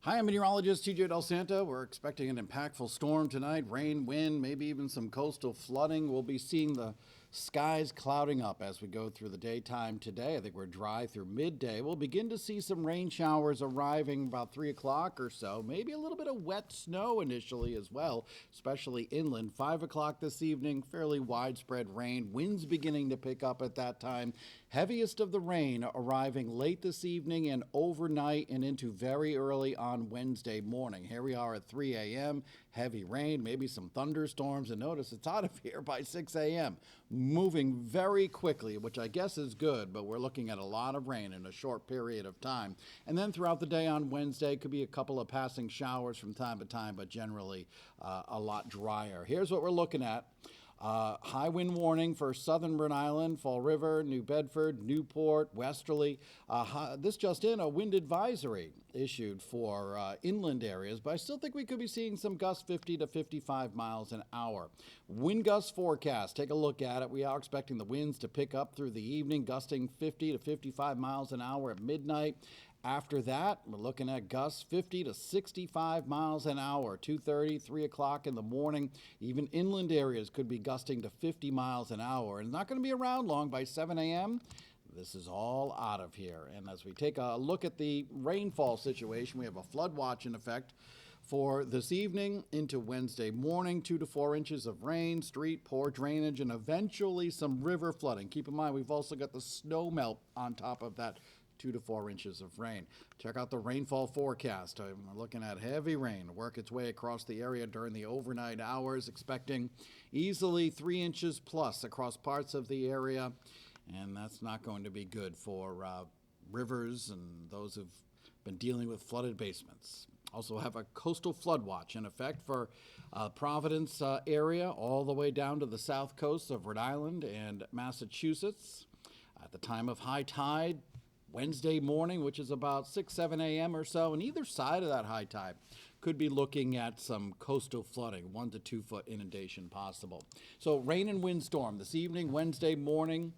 Hi, I'm meteorologist TJ Del Santo. We're expecting an impactful storm tonight. Rain, wind, maybe even some coastal flooding. We'll be seeing the skies clouding up as we go through the daytime today. I think we're dry through midday. We'll begin to see some rain showers arriving about 3 o'clock or so. Maybe a little bit of wet snow initially as well, especially inland. 5 o'clock this evening, fairly widespread rain. Winds beginning to pick up at that time. Heaviest of the rain arriving late this evening and overnight and into very early on Wednesday morning. Here we are at 3 a.m. Heavy rain, maybe some thunderstorms, and notice it's out of here by 6 a.m. Moving very quickly, which I guess is good, but we're looking at a lot of rain in a short period of time. And then throughout the day on Wednesday, could be a couple of passing showers from time to time, but generally a lot drier. Here's what we're looking at. High wind warning for southern Rhode Island, Fall River, New Bedford, Newport, Westerly. This just in, a wind advisory issued for inland areas, but I still think we could be seeing some gusts 50 to 55 miles an hour. Wind gust forecast, take a look at it. We are expecting the winds to pick up through the evening, gusting 50 to 55 miles an hour at midnight. After that, we're looking at gusts 50 to 65 miles an hour, 2:30, 3 o'clock in the morning. Even inland areas could be gusting to 50 miles an hour. And it's not going to be around long by 7 a.m. This is all out of here. And as we take a look at the rainfall situation, we have a flood watch in effect for this evening into Wednesday morning. 2 to 4 inches of rain, street, poor drainage, and eventually some river flooding. Keep in mind, we've also got the snow melt on top of that 2 to 4 inches of rain. Check out the rainfall forecast. We're looking at heavy rain work its way across the area during the overnight hours, expecting easily 3 inches plus across parts of the area. And that's not going to be good for rivers and those who've been dealing with flooded basements. Also have a coastal flood watch in effect for Providence area all the way down to the south coast of Rhode Island and Massachusetts. At the time of high tide, Wednesday morning, which is about 6, 7 a.m. or so, and either side of that high tide could be looking at some coastal flooding, 1 to 2 foot inundation possible. So rain and windstorm this evening, Wednesday morning,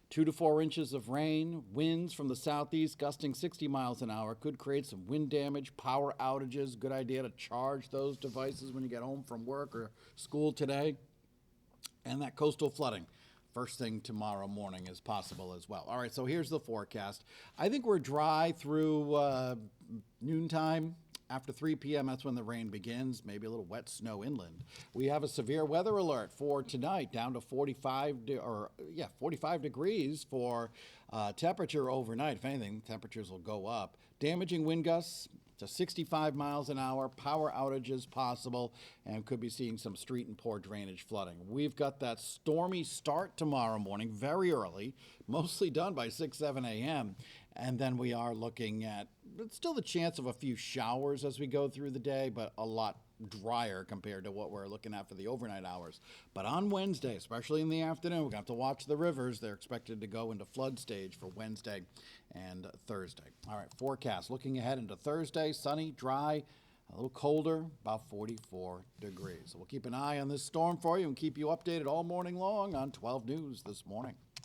2 to 4 inches of rain, winds from the southeast gusting 60 miles an hour, could create some wind damage, power outages. Good idea to charge those devices when you get home from work or school today. And that coastal flooding first thing tomorrow morning is possible as well. All right, so here's the forecast. I think we're dry through noontime. After 3 p.m., that's when the rain begins, maybe a little wet snow inland. We have a severe weather alert for tonight, down to 45 degrees for temperature overnight. If anything, temperatures will go up. Damaging wind gusts to 65 miles an hour, power outages possible, and could be seeing some street and poor drainage flooding. We've got that stormy start tomorrow morning, very early, mostly done by 6, 7 a.m., and then we are looking at still the chance of a few showers as we go through the day, but a lot drier compared to what we're looking at for the overnight hours. But on Wednesday, especially in the afternoon, we're going to have to watch the rivers. They're expected to go into flood stage for Wednesday and Thursday. All right, forecast. Looking ahead into Thursday, sunny, dry, a little colder, about 44 degrees. So we'll keep an eye on this storm for you and keep you updated all morning long on 12 News this morning.